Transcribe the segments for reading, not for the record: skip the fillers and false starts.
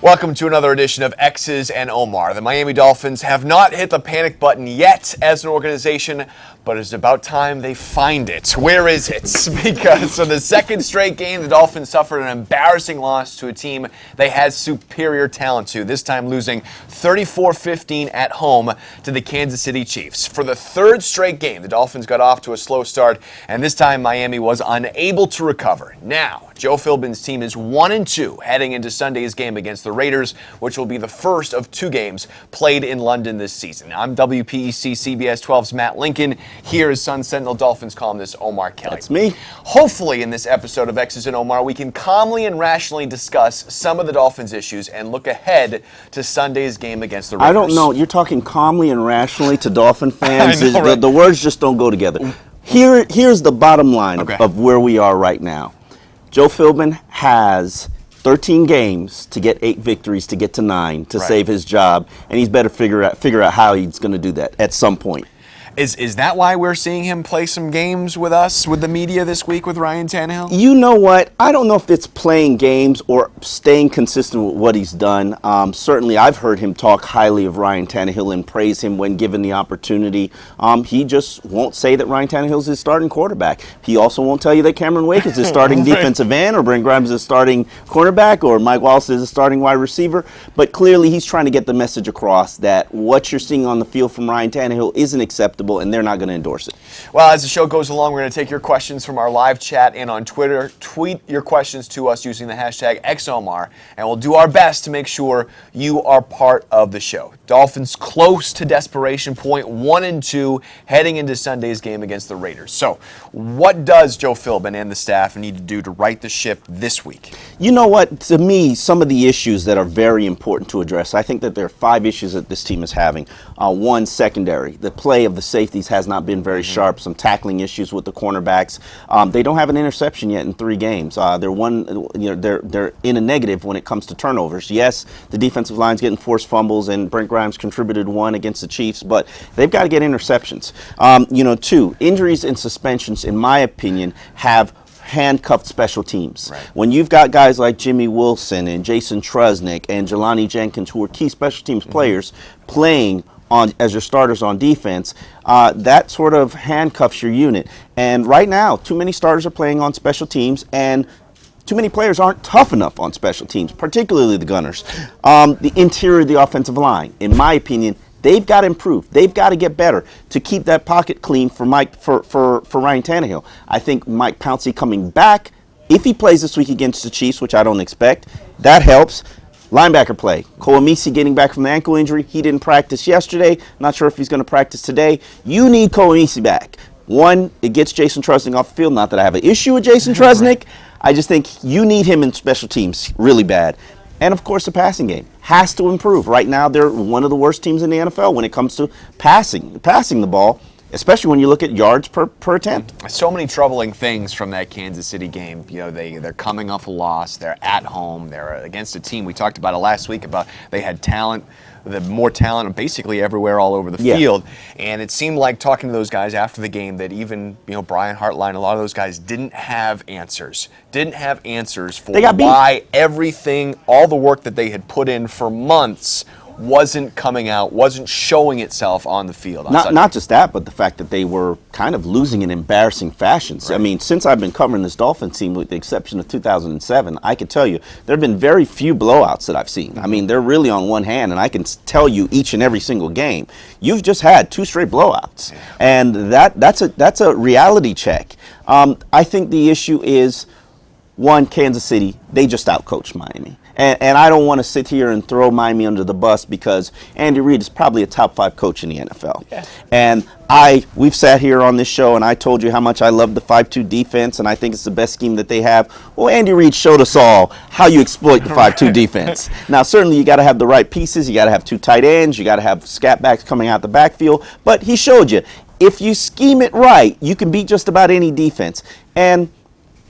Welcome to another edition of X's and Omar. The Miami Dolphins have not hit the panic button yet as an organization, but it's about time they find it. Where is it? Because for the second straight game, the Dolphins suffered an embarrassing loss to a team they had superior talent to, this time losing 34-15 at home to the Kansas City Chiefs. For the third straight game, the Dolphins got off to a slow start, and this time Miami was unable to recover. Now, Joe Philbin's team is 1-2 heading into Sunday's game against the Raiders, which will be the first of two games played in London this season. I'm WPEC CBS 12's Matt Lincoln. Here is Sun Sentinel Dolphins columnist Omar Kelly. That's me. Hopefully in this episode of X's and Omar, we can calmly and rationally discuss some of the Dolphins' issues and look ahead to Sunday's game against the Raiders. I don't know. You're talking calmly and rationally to Dolphin fans. I know, right? The words just don't go together. Here's the bottom line of where we are right now. Joe Philbin has 13 games to get 8 victories to get to 9 to save his job, and he's better figure out how he's going to do that at some point. Is that why we're seeing him play some games with us, with the media this week with Ryan Tannehill? You know what? I don't know if it's playing games or staying consistent with what he's done. Certainly, I've heard him talk highly of Ryan Tannehill and praise him when given the opportunity. He just won't say that Ryan Tannehill's his starting quarterback. He also won't tell you that Cameron Wake is his starting defensive end, or Brent Grimes is his starting cornerback, or Mike Wallace is his starting wide receiver. But clearly, he's trying to get the message across that what you're seeing on the field from Ryan Tannehill isn't acceptable, and they're not going to endorse it. Well, as the show goes along, we're going to take your questions from our live chat and on Twitter. Tweet your questions to us using the hashtag XOMAR, and we'll do our best to make sure you are part of the show. Dolphins close to desperation point, 1-2, heading into Sunday's game against the Raiders. So, what does Joe Philbin and the staff need to do to right the ship this week? You know what? To me, some of the issues that are very important to address, I think that there are 5 issues that this team is having. One, secondary. The play of the safeties has not been very sharp. Some tackling issues with the cornerbacks. They don't have an interception yet in 3 games. They're in a negative when it comes to turnovers. Yes, the defensive line's getting forced fumbles, and Brent Grimes contributed 1 against the Chiefs, but they've got to get interceptions. 2, injuries and suspensions, in my opinion, have handcuffed special teams. Right. When you've got guys like Jimmy Wilson and Jason Trusnick and Jelani Jenkins, who are key special teams players, playing as your starters on defense, that sort of handcuffs your unit. And right now, too many starters are playing on special teams, and too many players aren't tough enough on special teams, particularly the gunners. The interior of the offensive line, in my opinion, they've got to improve. They've got to get better to keep that pocket clean for Ryan Tannehill. I think Mike Pouncey coming back, if he plays this week against the Chiefs, which I don't expect, that helps. Linebacker play. Koamisi getting back from the ankle injury. He didn't practice yesterday. Not sure if he's going to practice today. You need Koamisi back. One, it gets Jason Trusnick off the field. Not that I have an issue with Jason Trusnick. I just think you need him in special teams really bad. And, of course, the passing game has to improve. Right now, they're one of the worst teams in the NFL when it comes to passing the ball, especially when you look at yards per attempt. So many troubling things from that Kansas City game. You know, they're coming off a loss. They're at home. They're against a team. We talked about it last week about they had talent, more talent basically everywhere all over the field. And it seemed like talking to those guys after the game that even, Brian Hartline, a lot of those guys didn't have answers. Didn't have answers for why everything, all the work that they had put in for months wasn't coming out, wasn't showing itself on the field. Not just that, but the fact that they were kind of losing in embarrassing fashions. Right. I mean, since I've been covering this Dolphins team, with the exception of 2007, I can tell you there have been very few blowouts that I've seen. I mean, they're really on one hand, and I can tell you each and every single game. You've just had 2 straight blowouts, and that's a reality check. I think the issue is, one, Kansas City, they just outcoached Miami. And I don't want to sit here and throw Miami under the bus because Andy Reid is probably a top 5 coach in the NFL. Yeah. And we've sat here on this show and I told you how much I love the 5-2 defense and I think it's the best scheme that they have. Well, Andy Reid showed us all how you exploit the 5-2 defense. Now, certainly you got to have the right pieces. You got to have 2 tight ends. You got to have scat backs coming out the backfield. But he showed you, if you scheme it right, you can beat just about any defense. And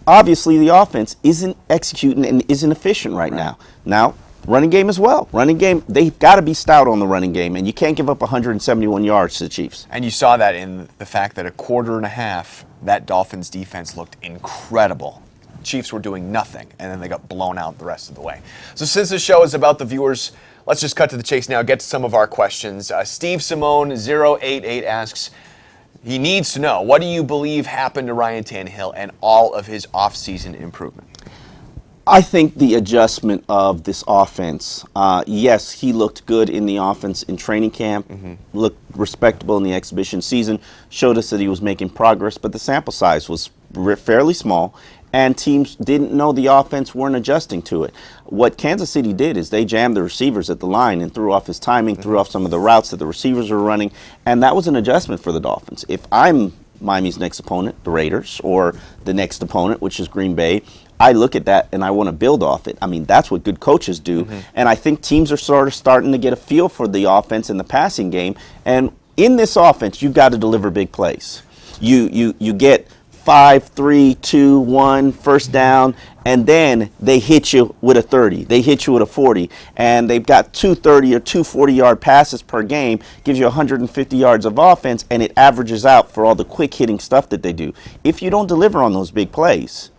obviously, the offense isn't executing and isn't efficient right now. Now, running game as well. Running game, they've got to be stout on the running game, and you can't give up 171 yards to the Chiefs. And you saw that in the fact that a quarter and a half, that Dolphins defense looked incredible. Chiefs were doing nothing, and then they got blown out the rest of the way. So since this show is about the viewers, let's just cut to the chase now, get to some of our questions. Steve Simone 088 asks, he needs to know, what do you believe happened to Ryan Tannehill and all of his offseason improvement? I think the adjustment of this offense, yes, he looked good in the offense in training camp, looked respectable in the exhibition season, showed us that he was making progress, but the sample size was fairly small, and teams didn't know the offense, weren't adjusting to it. What Kansas City did is they jammed the receivers at the line and threw off his timing, threw off some of the routes that the receivers were running, and that was an adjustment for the Dolphins. If I'm Miami's next opponent, the Raiders, or the next opponent, which is Green Bay, I look at that and I want to build off it. I mean, that's what good coaches do. And I think teams are sort of starting to get a feel for the offense and the passing game. And in this offense, you've got to deliver big plays. You get 5, 3, 2, 1, first down, and then they hit you with a 30. They hit you with a 40, and they've got 230 or 240-yard passes per game, gives you 150 yards of offense, and it averages out for all the quick-hitting stuff that they do. If you don't deliver on those big plays,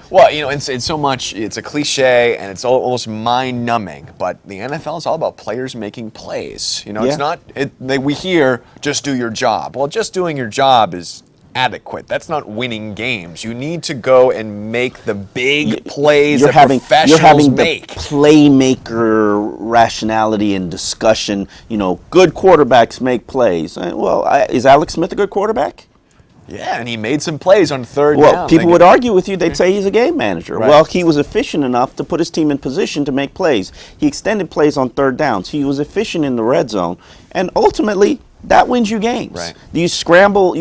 well, you know, it's so much, it's a cliche and it's almost mind-numbing, but the NFL is all about players making plays. You know, it's not, we hear, just do your job. Well, just doing your job is adequate. That's not winning games. You need to go and make the big plays that professionals you're having make. The playmaker rationality and discussion. You know, good quarterbacks make plays. Well, is Alex Smith a good quarterback? Yeah, and he made some plays on third down. Well, people would argue with you. They'd say he's a game manager. Right. Well, he was efficient enough to put his team in position to make plays. He extended plays on third downs. He was efficient in the red zone. And ultimately, that wins you games. Right. You scramble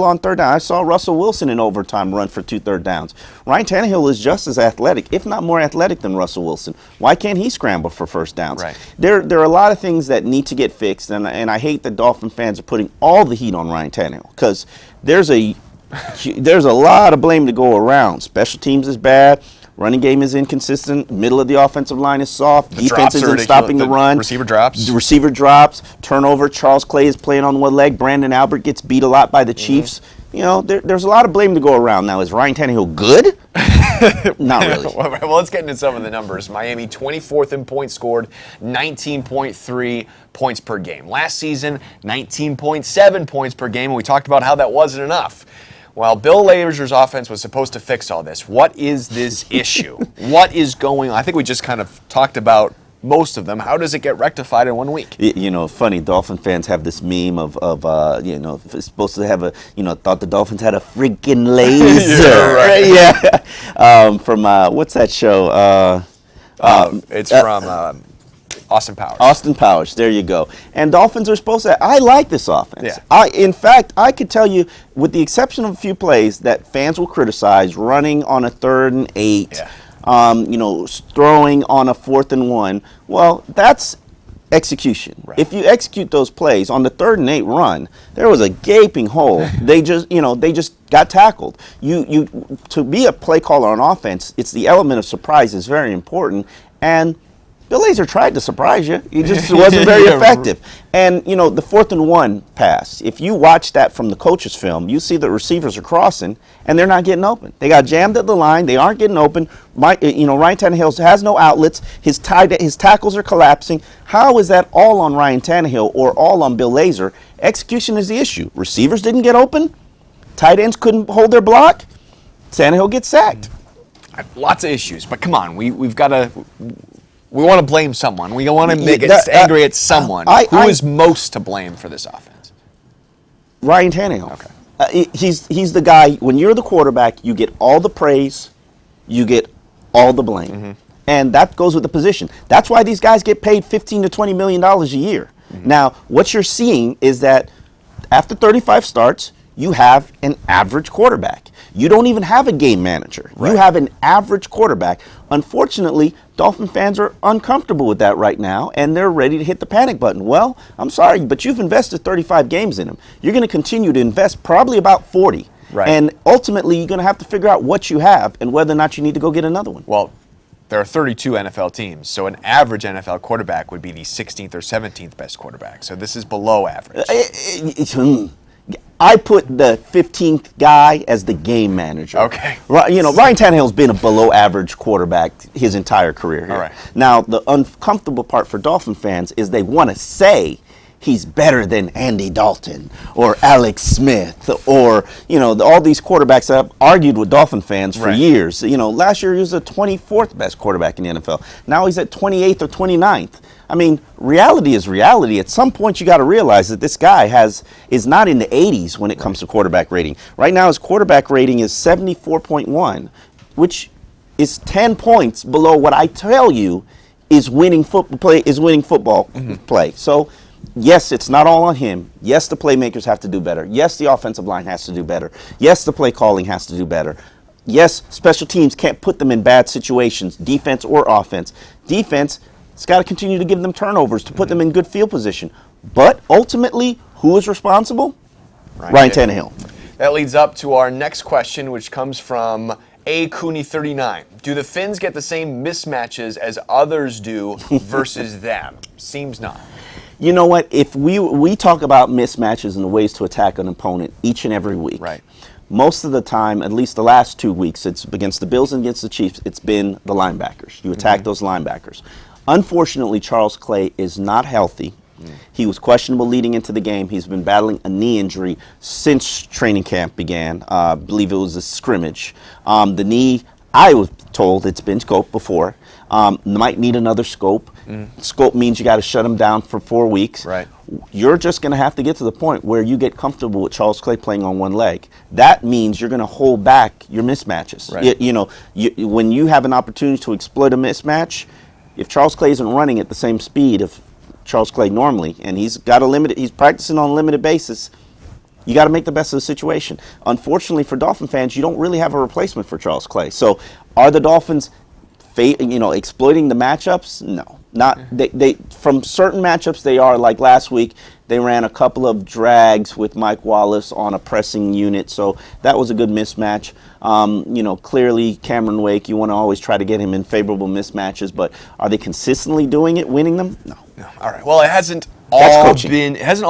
on third down. I saw Russell Wilson in overtime run for 2 third downs. Ryan Tannehill is just as athletic, if not more athletic than Russell Wilson. Why can't he scramble for first downs? Right. There are a lot of things that need to get fixed, and I hate that Dolphin fans are putting all the heat on Ryan Tannehill, because there's a lot of blame to go around. Special teams is bad. Running game is inconsistent. Middle of the offensive line is soft. Defense isn't stopping the run. Receiver drops. The receiver drops. Turnover. Charles Clay is playing on one leg. Brandon Albert gets beat a lot by the Chiefs. You know, there's a lot of blame to go around. Now, is Ryan Tannehill good? Not really. Well, let's get into some of the numbers. Miami 24th in points scored, 19.3 points per game. Last season, 19.7 points per game, and we talked about how that wasn't enough. Well, Bill Lazor's offense was supposed to fix all this. What is this issue? What is going on? I think we just kind of talked about most of them. How does it get rectified in 1 week? You know, funny, Dolphin fans have this meme of you know, it's supposed to have a, you know, thought the Dolphins had a freaking laser. Yeah, right. Yeah. From, what's that show? It's from Austin Powers. Austin Powers, there you go. And Dolphins are supposed to, I like this offense. Yeah. In fact, I could tell you, with the exception of a few plays that fans will criticize, running on a 3rd and 8, you know, throwing on a 4th and 1, well, that's execution. Right. If you execute those plays on the 3rd and 8 run, there was a gaping hole. They just got tackled. You to be a play caller on offense, it's the element of surprise is very important. And Bill Lazor tried to surprise you. He just wasn't very effective. And, you know, the 4th and 1 pass, if you watch that from the coach's film, you see the receivers are crossing, and they're not getting open. They got jammed at the line. They aren't getting open. Ryan Tannehill has no outlets. His tackles are collapsing. How is that all on Ryan Tannehill or all on Bill Lazor? Execution is the issue. Receivers didn't get open. Tight ends couldn't hold their block. Tannehill gets sacked. Lots of issues, but come on, we've got to... We want to blame someone. We want to make it angry at someone. Who is most to blame for this offense? Ryan Tannehill. Okay. He's the guy, when you're the quarterback, you get all the praise, you get all the blame. And that goes with the position. That's why these guys get paid $15 to $20 million a year. Now, what you're seeing is that after 35 starts, you have an average quarterback. You don't even have a game manager. Right. You have an average quarterback. Unfortunately, Dolphin fans are uncomfortable with that right now, and they're ready to hit the panic button. Well, I'm sorry, but you've invested 35 games in him. You're going to continue to invest probably about 40. Right. And ultimately, you're going to have to figure out what you have and whether or not you need to go get another one. Well, there are 32 NFL teams, so an average NFL quarterback would be the 16th or 17th best quarterback. So this is below average. I put the 15th guy as the game manager. Okay. You know, Ryan Tannehill's been a below average quarterback his entire career here. All right. Now, the uncomfortable part for Dolphin fans is they want to say he's better than Andy Dalton or Alex Smith or, you know, all these quarterbacks that I've argued with Dolphin fans for years. You know, last year he was the 24th best quarterback in the NFL. Now he's at 28th or 29th. I mean, reality is reality. At some point, you got to realize that this guy is not in the 80s when it comes to quarterback rating. Right now, his quarterback rating is 74.1, which is 10 points below what I tell you is winning football play. So, yes, it's not all on him. Yes, the playmakers have to do better. Yes, the offensive line has to do better. Yes, the play calling has to do better. Yes, special teams can't put them in bad situations, defense or offense. Defense, it's got to continue to give them turnovers to put them in good field position. But ultimately, who is responsible? Ryan Tannehill. That leads up to our next question, which comes from A. Cooney39. Do the Finns get the same mismatches as others do versus them? Seems not. You know what? If we talk about mismatches and the ways to attack an opponent each and every week. Right. Most of the time, at least the last 2 weeks, it's against the Bills and against the Chiefs, it's been the linebackers. You attack those linebackers. Unfortunately, Charles Clay is not healthy. He was questionable leading into the game. He's been battling a knee injury since training camp began. I believe it was a scrimmage. The knee, I was told it's been scoped before. Might need another scope. Scope means you got to shut him down for 4 weeks. Right. You're just going to have to get to the point where you get comfortable with Charles Clay playing on one leg. That means you're going to hold back your mismatches. Right. When you have an opportunity to exploit a mismatch, if Charles Clay isn't running at the same speed of Charles Clay normally, and he's practicing on a limited basis, you got to make the best of the situation. Unfortunately for Dolphin fans, you don't really have a replacement for Charles Clay. So are the Dolphins exploiting the matchups? No. Not they from certain matchups they are. Like last week, they ran a couple of drags with Mike Wallace on a pressing unit, so that was a good mismatch. Clearly Cameron Wake, you want to always try to get him in favorable mismatches, but are they consistently doing it, winning them? No. All right. Well, it hasn't all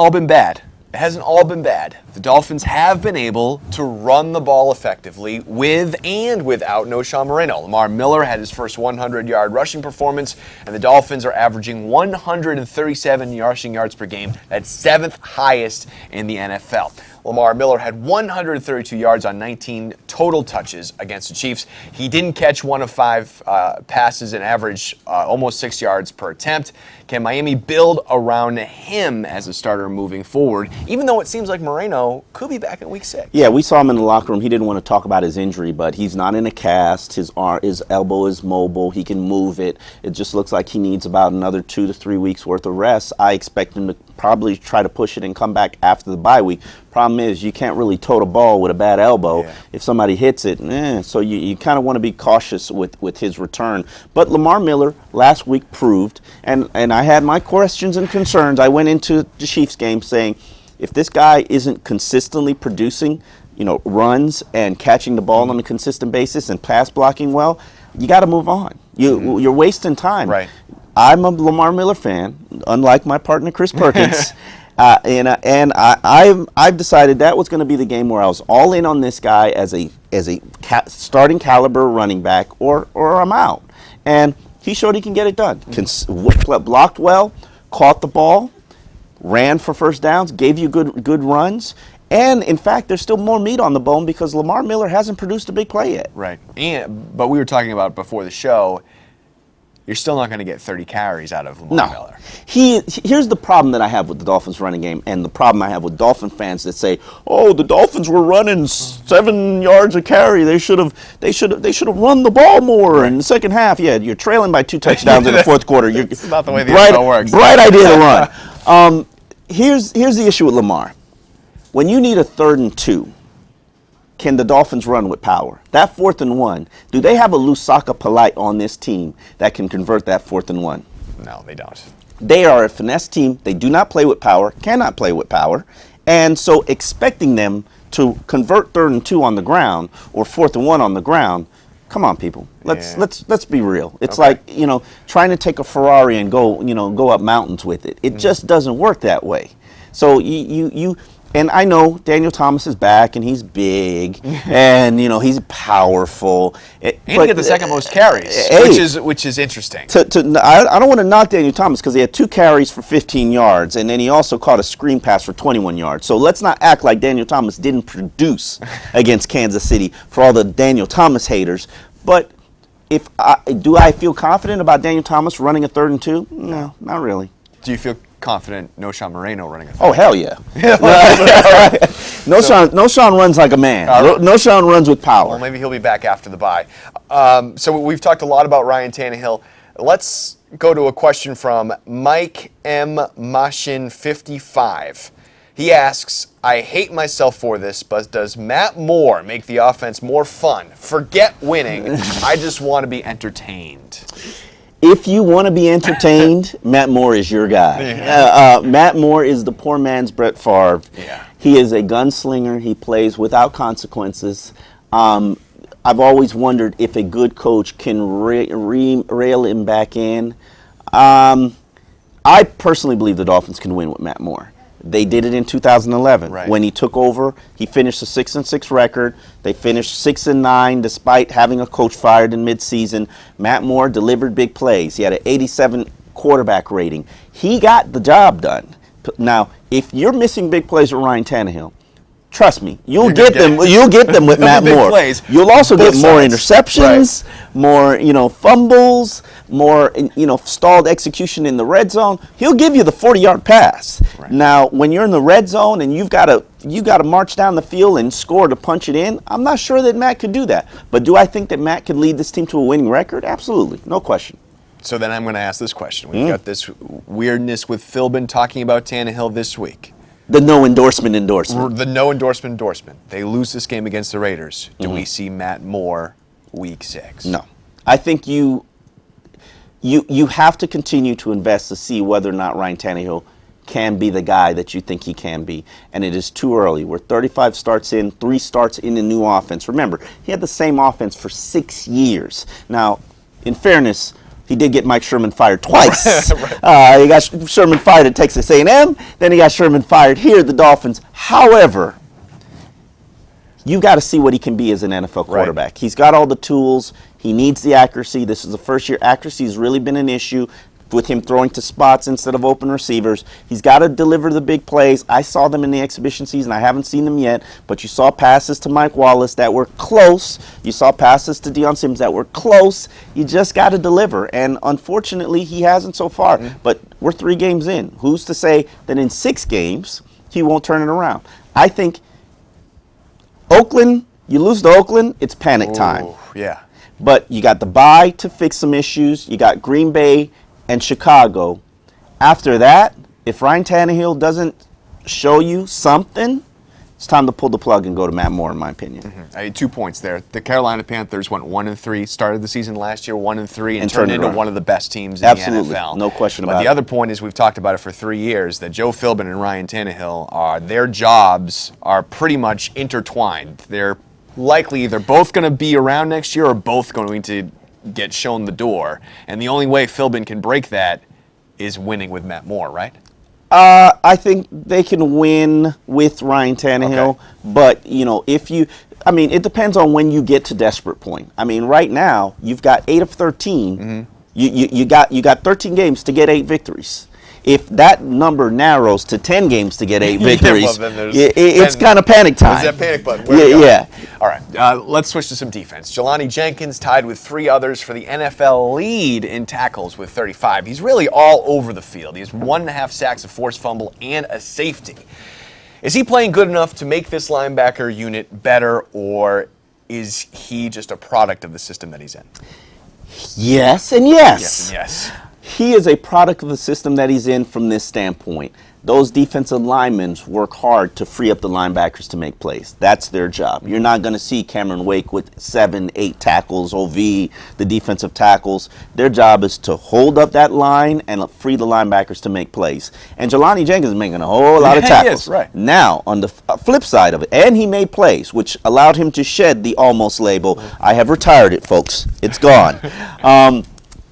been bad. It hasn't all been bad. The Dolphins have been able to run the ball effectively with and without no Sean Moreno. Lamar Miller had his first 100-yard rushing performance, and the Dolphins are averaging 137 rushing yards per game. That's 7th highest in the NFL. Lamar Miller had 132 yards on 19 total touches against the Chiefs. He didn't catch 1 of 5 passes and average almost 6 yards per attempt. Can Miami build around him as a starter moving forward, even though it seems like Moreno could be back in week 6? Yeah, we saw him in the locker room. He didn't want to talk about his injury, but he's not in a cast. His elbow is mobile. He can move it. It just looks like he needs about another 2 to 3 weeks worth of rest. I expect him to probably try to push it and come back after the bye week. Problem is, you can't really tote a ball with a bad elbow. If somebody hits it. So you kind of want to be cautious with his return. But Lamar Miller last week proved, and I had my questions and concerns. I went into the Chiefs game saying, if this guy isn't consistently producing, runs and catching the ball on a consistent basis and pass blocking well, you got to move on. You're wasting time. Right. I'm a Lamar Miller fan, unlike my partner Chris Perkins. I've decided that was going to be the game where I was all in on this guy as a starting caliber running back, or I'm out. And he showed he can get it done. Blocked well, caught the ball, ran for first downs, gave you good runs. And, in fact, there's still more meat on the bone because Lamar Miller hasn't produced a big play yet. Right. But we were talking about before the show, you're still not going to get 30 carries out of Lamar Miller. Here's the problem that I have with the Dolphins running game, and the problem I have with Dolphin fans that say, "Oh, the Dolphins were running 7 yards a carry. They should have run the ball more in the second half." Yeah, you're trailing by 2 touchdowns in the fourth quarter. It's not the way the NFL works. Bright idea to run. Here's the issue with Lamar. When you need a 3rd and 2. Can the Dolphins run with power? That 4th and 1, do they have a Lusaka Polite on this team that can convert that 4th and 1? No, they don't. They are a finesse team. They do not play with power, cannot play with power. And so expecting them to convert 3rd and 2 on the ground or 4th and 1 on the ground, come on, people. Let's be real. It's like, trying to take a Ferrari and go up mountains with it. It just doesn't work that way. So And I know Daniel Thomas is back, and he's big, and he's powerful. And he get the second most carries, which is interesting. I don't want to knock Daniel Thomas because he had 2 carries for 15 yards, and then he also caught a screen pass for 21 yards. So let's not act like Daniel Thomas didn't produce against Kansas City for all the Daniel Thomas haters. But do I feel confident about Daniel Thomas running a 3rd and 2? No, not really. Do you feel confident Noshawn Moreno running a 3rd? Oh, hell yeah. Noshawn runs like a man. Noshawn runs with power. Well, maybe he'll be back after the bye. So we've talked a lot about Ryan Tannehill. Let's go to a question from Mike M. Mashin 55. He asks, I hate myself for this, but does Matt Moore make the offense more fun? Forget winning. I just want to be entertained. If you want to be entertained, Matt Moore is your guy. Yeah. Matt Moore is the poor man's Brett Favre. Yeah. He is a gunslinger. He plays without consequences. I've always wondered if a good coach can rail him back in. I personally believe the Dolphins can win with Matt Moore. They did it in 2011. Right. When he took over, he finished a 6-6 record. They finished 6-9 despite having a coach fired in midseason. Matt Moore delivered big plays. He had an 87 quarterback rating. He got the job done. Now, if you're missing big plays with Ryan Tannehill, trust me, you'll get them with Matt Moore. Plays. You'll also Both get more sides. interceptions, more fumbles, more stalled execution in the red zone. He'll give you the 40-yard pass. Right. Now, when you're in the red zone and you've got to march down the field and score to punch it in, I'm not sure that Matt could do that. But do I think that Matt could lead this team to a winning record? Absolutely, no question. So then I'm going to ask this question. We've got this weirdness with Philbin talking about Tannehill this week. The no endorsement. The no endorsement. They lose this game against the Raiders. Do we see Matt Moore week 6? No. I think you have to continue to invest to see whether or not Ryan Tannehill can be the guy that you think he can be. And it is too early. We're 35 starts in, 3 starts in the new offense. Remember, he had the same offense for 6 years. Now, in fairness, he did get Mike Sherman fired twice. Right. He got Sherman fired at Texas A&M. Then he got Sherman fired here at the Dolphins. However, you got to see what he can be as an NFL quarterback. Right. He's got all the tools. He needs the accuracy. This is the first year accuracy has really been an issue with him throwing to spots instead of open receivers. He's got to deliver the big plays. I saw them in the exhibition season. I haven't seen them yet, but you saw passes to Mike Wallace that were close. You saw passes to Deion Sims that were close. You just got to deliver, and unfortunately, he hasn't so far. But we're 3 games in. Who's to say that in 6 games he won't turn it around? I think Oakland, you lose to Oakland, it's panic time. Yeah. But you got the bye to fix some issues. You got Green Bay and Chicago. After that, if Ryan Tannehill doesn't show you something, it's time to pull the plug and go to Matt Moore, in my opinion. I had 2 points there. The Carolina Panthers went 1-3, started the season last year 1-3, and turned into one of the best teams in the NFL. No question about it. But the other point is, we've talked about it for 3 years, that Joe Philbin and Ryan Tannehill, their jobs are pretty much intertwined. They're likely either both going to be around next year or both going to get shown the door. And the only way Philbin can break that is winning with Matt Moore, right? I think they can win with Ryan Tannehill, Okay. but it depends on when you get to desperate point. I mean, right now you've got 8 of 13. You got 13 games to get 8 victories. If that number narrows to 10 games to get 8 victories, it's kind of panic time. There's that panic button. Yeah. All right, let's switch to some defense. Jelani Jenkins tied with 3 others for the NFL lead in tackles with 35. He's really all over the field. He has 1.5 sacks, a forced fumble, and a safety. Is he playing good enough to make this linebacker unit better, or is he just a product of the system that he's in? Yes and yes. Yes and yes. He is a product of the system that he's in from this standpoint. Those defensive linemen work hard to free up the linebackers to make plays. That's their job. You're not going to see Cameron Wake with 7, 8 tackles, OV, the defensive tackles. Their job is to hold up that line and free the linebackers to make plays. And Jelani Jenkins is making a whole lot of tackles. Yes, right. Now, on the flip side of it, and he made plays, which allowed him to shed the almost label. I have retired it, folks. It's gone.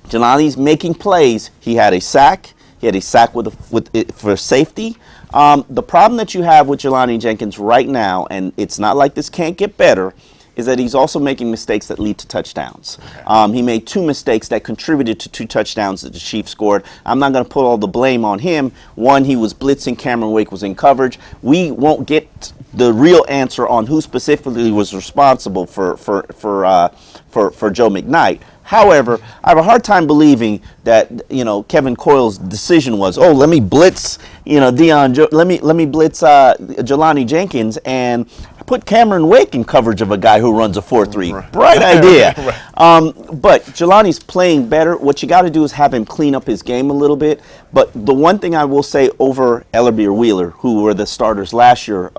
Jelani's making plays. He had a sack. He had a sack for safety. The problem that you have with Jelani Jenkins right now, and it's not like this can't get better, is that he's also making mistakes that lead to touchdowns. Okay. He made 2 mistakes that contributed to 2 touchdowns that the Chiefs scored. I'm not going to put all the blame on him. One, he was blitzing, Cameron Wake was in coverage. We won't get the real answer on who specifically was responsible for Joe McKnight. However, I have a hard time believing that Kevin Coyle's decision was, let me blitz let me blitz Jelani Jenkins and put Cameron Wake in coverage of a guy who runs a 4-3. Right. Bright idea. Right. But Jelani's playing better. What you got to do is have him clean up his game a little bit. But the one thing I will say over Ellerby or Wheeler, who were the starters last year,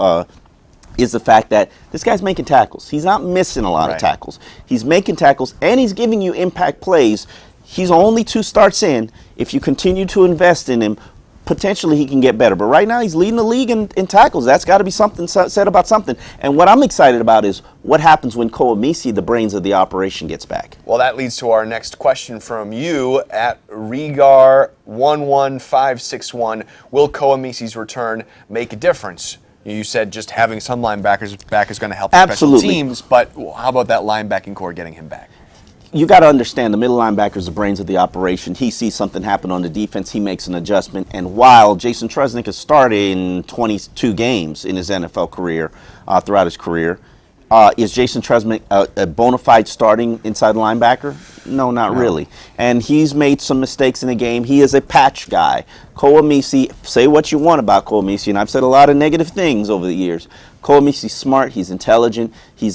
is the fact that this guy's making tackles. He's not missing a lot of tackles. He's making tackles, and he's giving you impact plays. He's only 2 starts in. If you continue to invest in him, potentially he can get better. But right now he's leading the league in tackles. That's got to be something said about something. And what I'm excited about is what happens when Koamisi, the brains of the operation, gets back. Well, that leads to our next question from you at Regar11561. Will Koamisi's return make a difference? You said just having some linebackers back is going to help the special teams, but how about that linebacking core getting him back? You got to understand the middle linebacker is the brains of the operation. He sees something happen on the defense, he makes an adjustment. And while Jason Trusnick has started in 22 games in his NFL career, throughout his career, is Jason Trusnick a bona fide starting inside linebacker? No, not really. And he's made some mistakes in the game. He is a patch guy. Koamisi, say what you want about Koamisi, and I've said a lot of negative things over the years. Koamisi's smart, he's intelligent, he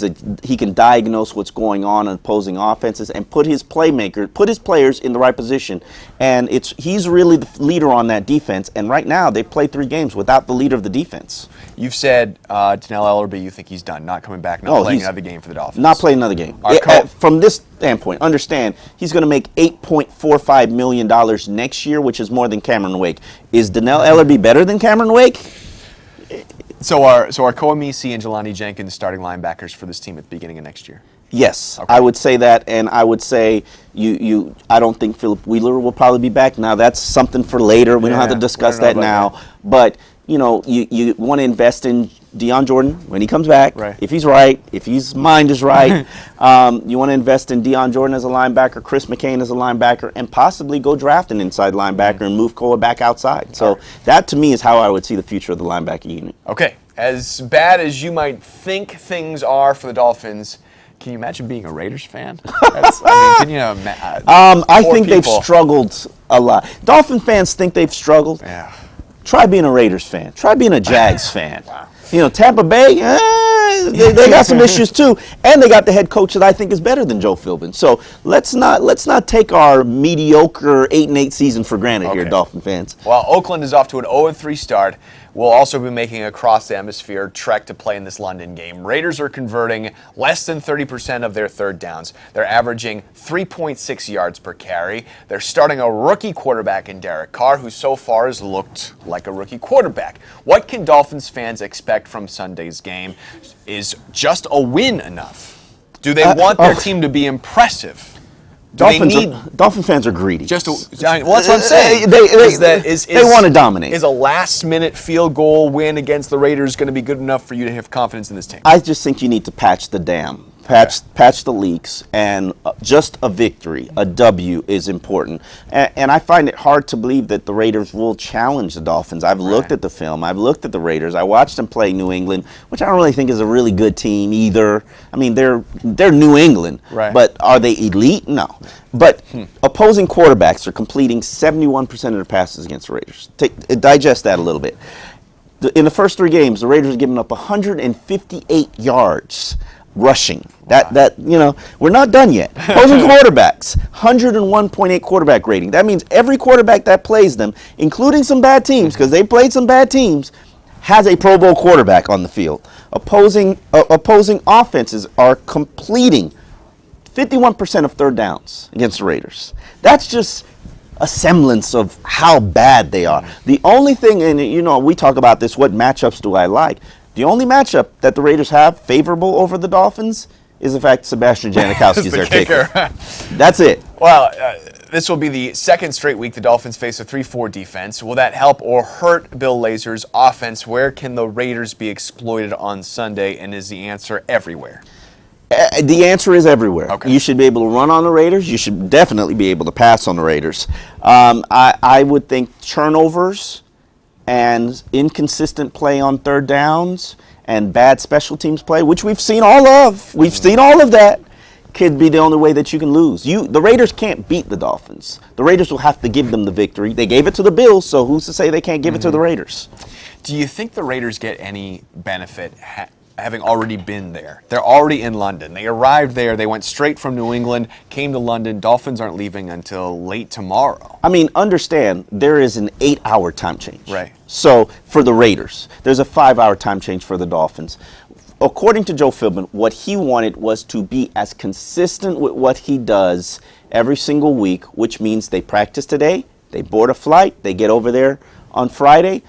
can diagnose what's going on in opposing offenses and put his players in the right position. And he's really the leader on that defense. And right now they play 3 games without the leader of the defense. You've said Tannehill Ellerby, you think he's done, not coming back, not playing another game for the Dolphins. Not playing another game. From this standpoint, understand he's going to make $8.45 million next year, which is more than Cameron Wake. Is Tannehill Ellerby better than Cameron Wake? So are Koamisi and Jelani Jenkins starting linebackers for this team at the beginning of next year? Yes, okay. I would say that, and I would say I don't think Philip Wheeler will probably be back. Now that's something for later. We don't have to discuss that now. But you want to invest in Deion Jordan when he comes back. Right. If he's right, if his mind is right, you want to invest in Deion Jordan as a linebacker, Chris McCain as a linebacker, and possibly go draft an inside linebacker and move Koa back outside. So that to me is how I would see the future of the linebacking unit. Okay, as bad as you might think things are for the Dolphins, can you imagine being a Raiders fan? Can you imagine? I think they've struggled a lot. Dolphin fans think they've struggled. Yeah. Try being a Raiders fan. Try being a Jags fan. Wow. Tampa Bay, they got some issues too, and they got the head coach that I think is better than Joe Philbin. So let's not take our mediocre 8-8 season for granted here, Dolphin fans. Well, Oakland is off to an 0-3 start. We'll also be making a cross-the-hemisphere trek to play in this London game. Raiders are converting less than 30% of their third downs. They're averaging 3.6 yards per carry. They're starting a rookie quarterback in Derek Carr, who so far has looked like a rookie quarterback. What can Dolphins fans expect from Sunday's game? Is just a win enough? Do they want their team to be impressive? Dolphin fans are greedy. That's what I'm saying. They want to dominate. Is a last-minute field goal win against the Raiders going to be good enough for you to have confidence in this team? I just think you need to patch the dam. Patch the leaks, and just a victory, a W, is important. And I find it hard to believe that the Raiders will challenge the Dolphins. I've looked at the film. I've looked at the Raiders. I watched them play New England, which I don't really think is a really good team either. I mean, they're New England, but are they elite? No. But opposing quarterbacks are completing 71% of their passes against the Raiders. Digest that a little bit. In the first 3 games, the Raiders have given up 158 yards rushing. We're not done yet. Opposing quarterbacks, 101.8 quarterback rating. That means every quarterback that plays them, including some bad teams, because they played some bad teams, has a Pro Bowl quarterback on the field. Opposing offenses are completing 51% of third downs against the Raiders. That's just a semblance of how bad they are. The only thing, and we talk about this, what matchups do I like? The only matchup that the Raiders have favorable over the Dolphins is the fact Sebastian Janikowski is their kicker. That's it. Well, This will be the second straight week the Dolphins face a 3-4 defense. Will that help or hurt Bill Lazor's offense? Where can the Raiders be exploited on Sunday, and is the answer everywhere? The answer is everywhere. Okay. You should be able to run on the Raiders. You should definitely be able to pass on the Raiders. I would think turnovers and inconsistent play on third downs and bad special teams play, which we've seen all of. We've seen all of that. Could be the only way that you can lose. The Raiders can't beat the Dolphins. The Raiders will have to give them the victory. They gave it to the Bills, so who's to say they can't give it to the Raiders? Do you think the Raiders get any benefit having already been there? They're already in London. They arrived there. They went straight from New England, came to London. Dolphins aren't leaving until late tomorrow. I mean, understand, there is an 8-hour time change. Right. So for the Raiders, there's a 5-hour time change for the Dolphins. According to Joe Philbin, what he wanted was to be as consistent with what he does every single week, which means they practice today, they board a flight, they get over there on Friday,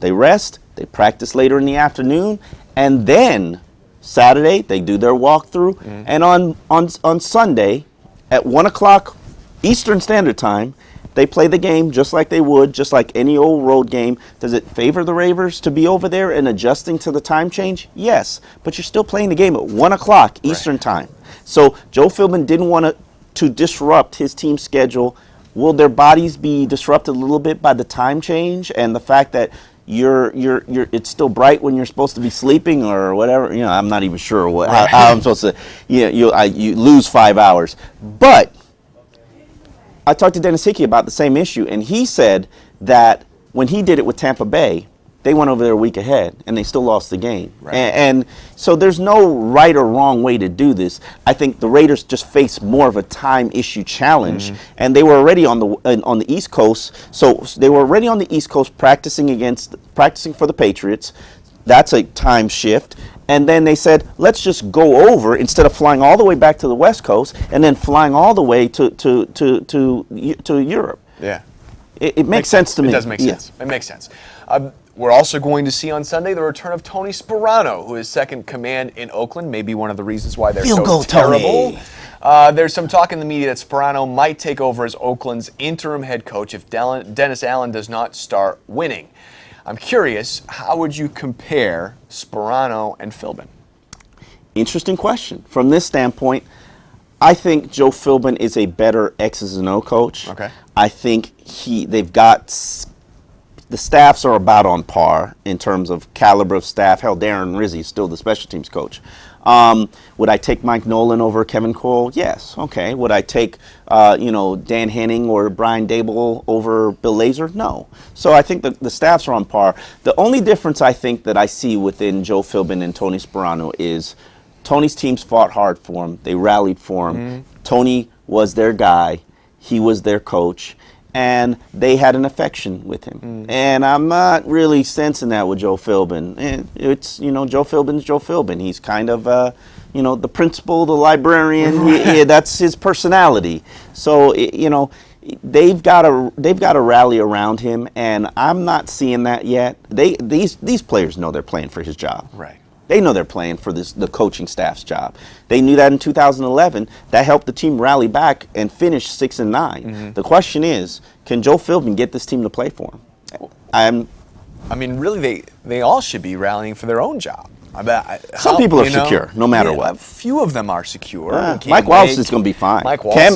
they rest, they practice later in the afternoon, and then Saturday they do their walkthrough, and on Sunday at 1 o'clock Eastern Standard Time, they play the game just like they would, just like any old road game. Does it favor the Raiders to be over there and adjusting to the time change? Yes, but you're still playing the game at 1 o'clock Eastern Time. So Joe Philbin didn't want to disrupt his team's schedule. Will their bodies be disrupted a little bit by the time change and the fact that it's still bright when you're supposed to be sleeping or whatever? You know, I'm not even sure how I'm supposed to. You lose 5 hours, but I talked to Dennis Hickey about the same issue, and he said that when he did it with Tampa Bay, they went over there a week ahead, and they still lost the game. Right. And so there's no right or wrong way to do this. I think the Raiders just face more of a time issue challenge, and they were already on the East Coast. So they were already on the East Coast practicing for the Patriots. That's a time shift. And then they said, let's just go over instead of flying all the way back to the West Coast and then flying all the way to Europe. Yeah. It makes sense to me. It does make sense. It makes sense. We're also going to see on Sunday the return of Tony Sparano, who is second command in Oakland. Maybe one of the reasons why they're so terrible. There's some talk in the media that Sparano might take over as Oakland's interim head coach if Dennis Allen does not start winning. I'm curious, how would you compare Sparano and Philbin? Interesting question. From this standpoint, I think Joe Philbin is a better X's and O coach. Okay. I think they've got the staffs are about on par in terms of caliber of staff. Hell, Darren Rizzi is still the special teams coach. Would I take Mike Nolan over Kevin Cole? Yes. Okay. Would I take Dan Henning or Brian Dable over Bill Lazor? No. So I think the staffs are on par. The only difference I think that I see within Joe Philbin and Tony Sparano is Tony's teams fought hard for him. They rallied for him. Tony was their guy. He was their coach. And they had an affection with him. And I'm not really sensing that with Joe Philbin. And it's, Joe Philbin's Joe Philbin. He's kind of, the principal, the librarian. That's his personality. So, they've got to rally around him. And I'm not seeing that yet. These players know they're playing for his job. Right. They know they're playing for the coaching staff's job. They knew that in 2011. That helped the team rally back and finish 6-9. The question is, can Joe Philbin get this team to play for him? Really, they all should be rallying for their own job. Some people are secure, no matter what. A few of them are secure. Mike Wallace is going to be fine.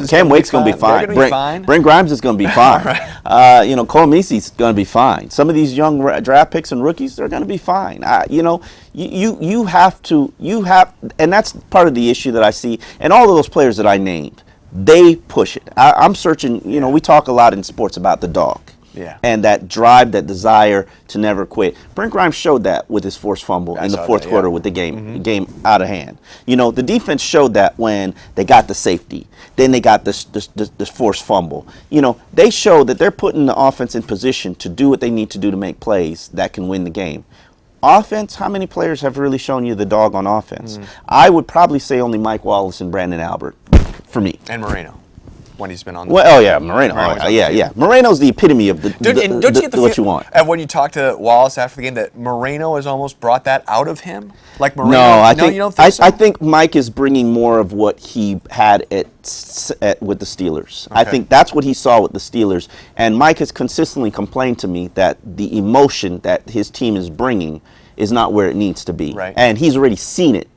Cam Wake's going to be fine. Brent Grimes is going to be fine. Cole Meese's going to be fine. Some of these young draft picks and rookies, they're going to be fine. You have to, and that's part of the issue that I see. And all of those players that I named, they push it. I'm searching, we talk a lot in sports about the dog. Yeah. And that drive, that desire to never quit. Brent Grimes showed that with his forced fumble in the fourth quarter with the game out of hand. The defense showed that when they got the safety. Then they got this forced fumble. They showed that they're putting the offense in position to do what they need to do to make plays that can win the game. Offense, how many players have really shown you the dog on offense? I would probably say only Mike Wallace and Brandon Albert for me. And Moreno. when he's been on the Well, field. oh yeah, Moreno. Yeah. Moreno's the epitome of And don't you get the what feel, you want. and when you talk to Wallace after the game, that Moreno has almost brought that out of him? Like Moreno? No, I think you don't think so? I think Mike is bringing more of what he had with the Steelers. I think that's what he saw with the Steelers. And Mike has consistently complained to me that the emotion that his team is bringing is not where it needs to be. Right. And he's already seen it,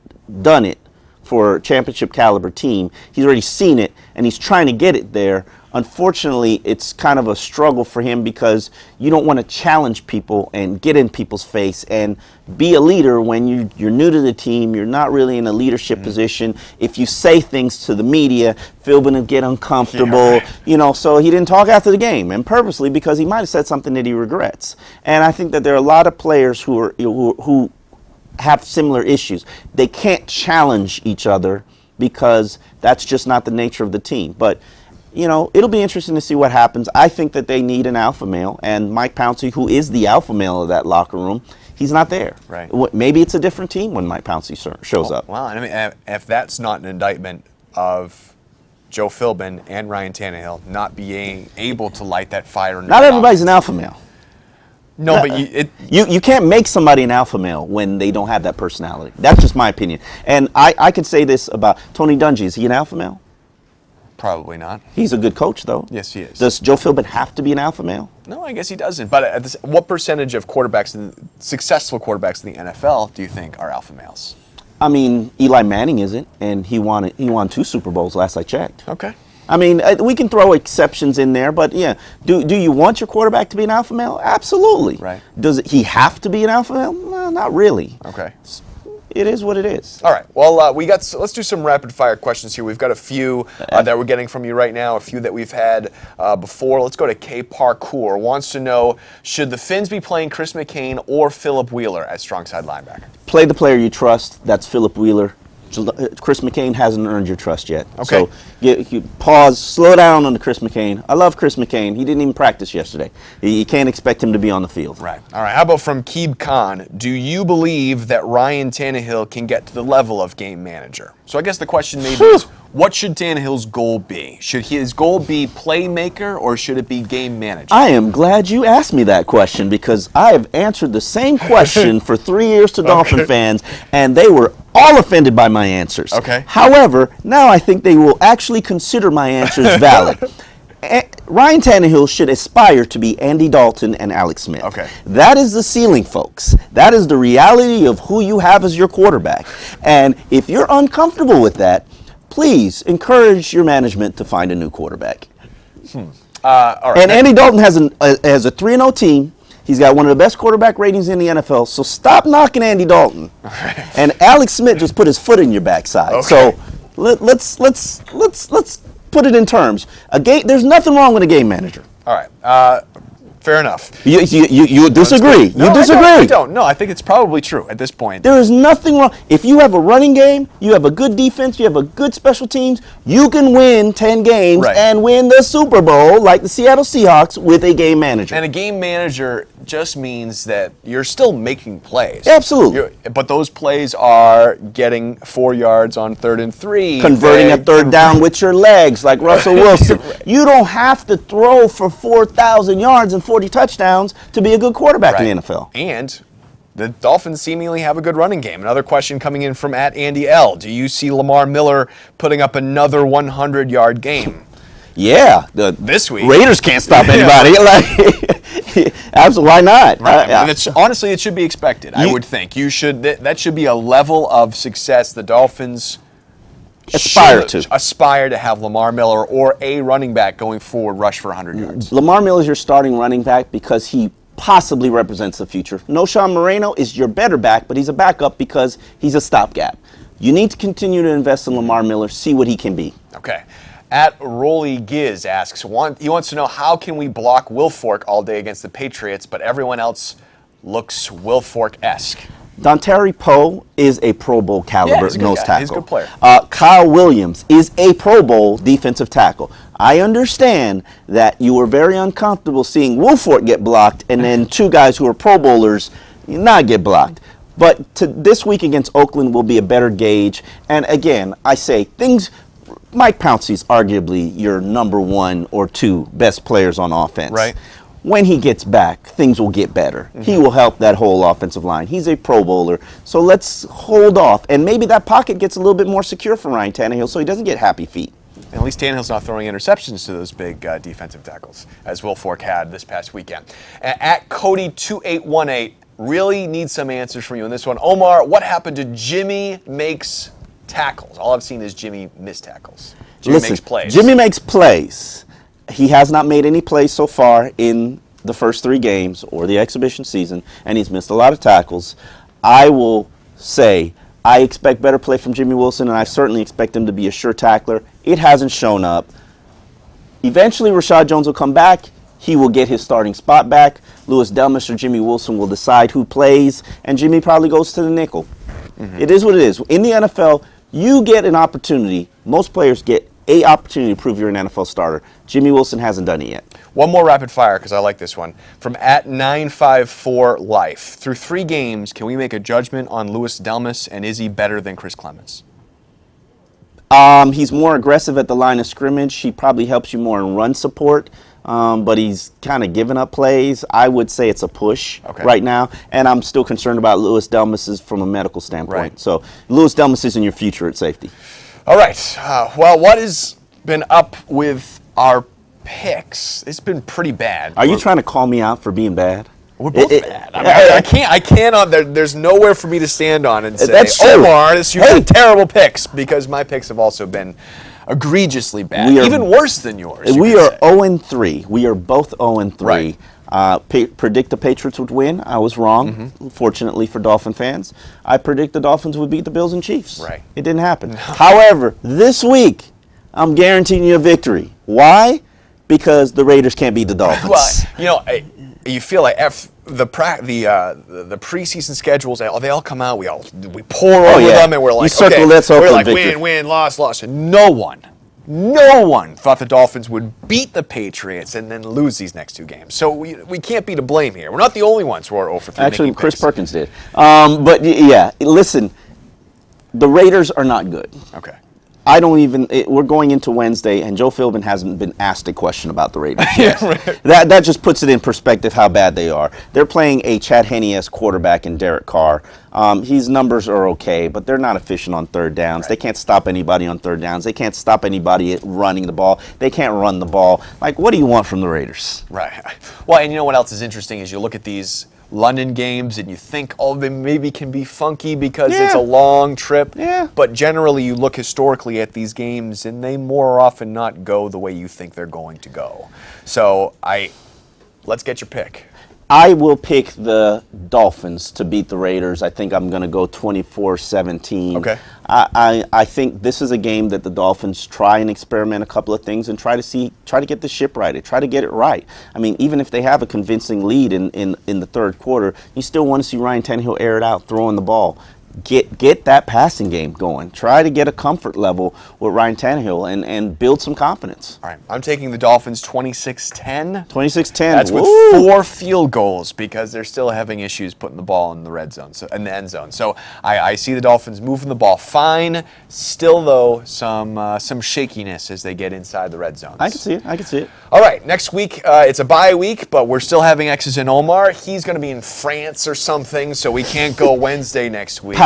done it for a championship caliber team. He's already seen it, and he's trying to get it there. Unfortunately, it's kind of a struggle for him because you don't want to challenge people and get in people's face and be a leader when you're new to the team. You're not really in a leadership position. If you say things to the media, Philbin will get uncomfortable. So he didn't talk after the game, and purposely, because he might have said something that he regrets. And I think that there are a lot of players who have similar issues. They can't challenge each other because that's just not the nature of the team. But it'll be interesting to see what happens. I think that they need an alpha male, and Mike Pouncey, who is the alpha male of that locker room, he's not there. Right. Maybe it's a different team when Mike Pouncey shows up. Well, I mean, if that's not an indictment of Joe Philbin and Ryan Tannehill not being able to light that fire. Not everybody's an alpha male. No, but you can't make somebody an alpha male when they don't have that personality. That's just my opinion. And I could say this about Tony Dungy. Is he an alpha male? Probably not. He's a good coach, though. Yes, he is. Does Joe Philbin have to be an alpha male? No, I guess he doesn't. But what percentage of successful quarterbacks in the NFL do you think are alpha males? I mean, Eli Manning isn't, and he won 2 Super Bowls last I checked. Okay. I mean, we can throw exceptions in there, but yeah, do you want your quarterback to be an alpha male? Absolutely. Right. Does he have to be an alpha male? No, not really. Okay. It is what it is. All right. Well, let's do some rapid fire questions here. We've got a few that we're getting from you right now, a few that we've had before. Let's go to K Parkour. Wants to know, should the Finns be playing Chris McCain or Philip Wheeler at strong side linebacker? Play the player you trust. That's Philip Wheeler. Chris McCain hasn't earned your trust yet. Okay. So you pause, slow down on the Chris McCain. I love Chris McCain. He didn't even practice yesterday. You can't expect him to be on the field. Right. All right. How about from Keeb Khan? Do you believe that Ryan Tannehill can get to the level of game manager? So I guess the question maybe is, what should Tannehill's goal be? Should his goal be playmaker or should it be game manager? I am glad you asked me that question because I have answered the same question for 3 years to Dolphin fans, and they were all offended by my answers. Okay. However, now I think they will actually consider my answers valid. Ryan Tannehill should aspire to be Andy Dalton and Alex Smith. Okay. That is the ceiling, folks. That is the reality of who you have as your quarterback. And if you're uncomfortable with that, please encourage your management to find a new quarterback. All right. And Andy Dalton has a 3-0 team. He's got one of the best quarterback ratings in the NFL. So stop knocking Andy Dalton. And Alex Smith just put his foot in your backside. Okay. So let's put it in terms. There's nothing wrong with a game manager. All right. Fair enough. You disagree. No, You disagree. I don't. No, I think it's probably true at this point. There is nothing wrong. If you have a running game, you have a good defense, you have a good special teams, you can win 10 games and win the Super Bowl like the Seattle Seahawks with a game manager. And a game manager just means that you're still making plays. Absolutely. But those plays are getting 4 yards on 3rd and 3. Converting a third down with your legs like Russell Wilson. You don't have to throw for 4,000 yards and 40 touchdowns to be a good quarterback in the NFL. And the Dolphins seemingly have a good running game. Another question coming in from @Andy L. Do you see Lamar Miller putting up another 100-yard game? Yeah. This week. Raiders can't stop anybody. Absolutely. Why not? Right. Honestly, it should be expected, I would think. That should be a level of success the Dolphins aspire to have Lamar Miller or a running back going forward rush for 100 yards. Lamar Miller is your starting running back because he possibly represents the future. Noshawn Moreno is your better back, but he's a backup because he's a stopgap. You need to continue to invest in Lamar Miller, see what he can be. Okay. @Rolly Giz asks, he wants to know, how can we block Wilfork all day against the Patriots, but everyone else looks Wilfork-esque? Dontari Poe is a Pro Bowl caliber nose tackle. He's a good player. Kyle Williams is a Pro Bowl defensive tackle. I understand that you were very uncomfortable seeing Wilfork get blocked and then 2 guys who are Pro Bowlers not get blocked. But this week against Oakland will be a better gauge. And again, I say things Mike Pouncey's arguably your number 1 or 2 best players on offense. Right. When he gets back, things will get better. He will help that whole offensive line. He's a Pro Bowler. So let's hold off. And maybe that pocket gets a little bit more secure for Ryan Tannehill so he doesn't get happy feet. At least Tannehill's not throwing interceptions to those big defensive tackles, as Will Fork had this past weekend. At Cody2818, really need some answers from you on this one. Omar, what happened to Jimmy makes tackles? All I've seen is Jimmy miss tackles. Jimmy makes plays. Jimmy makes plays. He has not made any plays so far in the first 3 games or the exhibition season, and he's missed a lot of tackles. I will say I expect better play from Jimmy Wilson, and I certainly expect him to be a sure tackler. It hasn't shown up. Eventually, Rashad Jones will come back. He will get his starting spot back. Louis Delmas or Jimmy Wilson will decide who plays, and Jimmy probably goes to the nickel. It is what it is. In the NFL, you get an opportunity. Most players get an opportunity to prove you're an NFL starter. Jimmy Wilson hasn't done it yet. One more rapid fire, because I like this one. From at 954Life. Through 3 games, can we make a judgment on Louis Delmas, and is he better than Chris Clemens? He's more aggressive at the line of scrimmage. He probably helps you more in run support, but he's kind of giving up plays. I would say it's a push right now, and I'm still concerned about Louis Delmas from a medical standpoint. Right. So Louis Delmas is in your future at safety. All right. Well, what has been up with our picks? It's been pretty bad. Are you trying to call me out for being bad? We're both bad. I mean, I can't. There's nowhere for me to stand on and say, That's true. Omar, this you've had terrible picks, because my picks have also been egregiously bad, even worse than yours. We are 0-3. We are both 0-3. Right. Predict the Patriots would win. I was wrong, fortunately for Dolphin fans. I predict the Dolphins would beat the Bills and Chiefs. Right. It didn't happen. However, this week, I'm guaranteeing you a victory. Why? Because the Raiders can't beat the Dolphins. Well, you feel like the preseason schedules, they all come out. We pour over them, and we're like, we're like win, loss. And no one thought the Dolphins would beat the Patriots and then lose these next 2 games. So we can't be to blame here. We're not the only ones who are 0 for 3. Actually, Chris Perkins did. But yeah, listen, the Raiders are not good. Okay. We're going into Wednesday, and Joe Philbin hasn't been asked a question about the Raiders yet. Right. That just puts it in perspective how bad they are. They're playing a Chad Henne-esque quarterback in Derek Carr. His numbers are okay, but they're not efficient on 3rd downs. Right. They can't stop anybody on 3rd downs. They can't stop anybody at running the ball. They can't run the ball. Like, what do you want from the Raiders? Right. Well, and you know what else is interesting is you look at these London games and you think, they maybe can be funky because it's a long trip. Yeah. But generally, you look historically at these games and they more often not go the way you think they're going to go. So let's get your pick. I will pick the Dolphins to beat the Raiders. I think I'm going to go 24-17. Okay. I think this is a game that the Dolphins try and experiment a couple of things and try to get the ship righted, try to get it right. I mean, even if they have a convincing lead in the 3rd quarter, you still want to see Ryan Tannehill air it out, throwing the ball. Get that passing game going. Try to get a comfort level with Ryan Tannehill and build some confidence. All right, I'm taking the Dolphins 26-10. 26-10. That's with 4 field goals because they're still having issues putting the ball in the red zone, in the end zone. So I see the Dolphins moving the ball fine. Still, though, some shakiness as they get inside the red zone. I can see it. All right, next week it's a bye week, but we're still having X's and Omar. He's going to be in France or something, so we can't go Wednesday next week. Paris.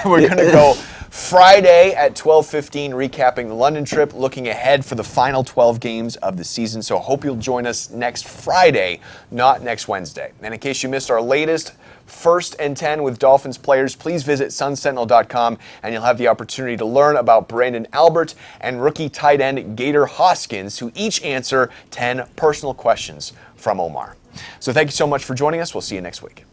We're going to go Friday at 12:15, recapping the London trip, looking ahead for the final 12 games of the season. So I hope you'll join us next Friday, not next Wednesday. And in case you missed our latest 1st and 10 with Dolphins players, please visit sunsentinel.com and you'll have the opportunity to learn about Brandon Albert and rookie tight end Gator Hoskins, who each answer 10 personal questions from Omar. So thank you so much for joining us. We'll see you next week.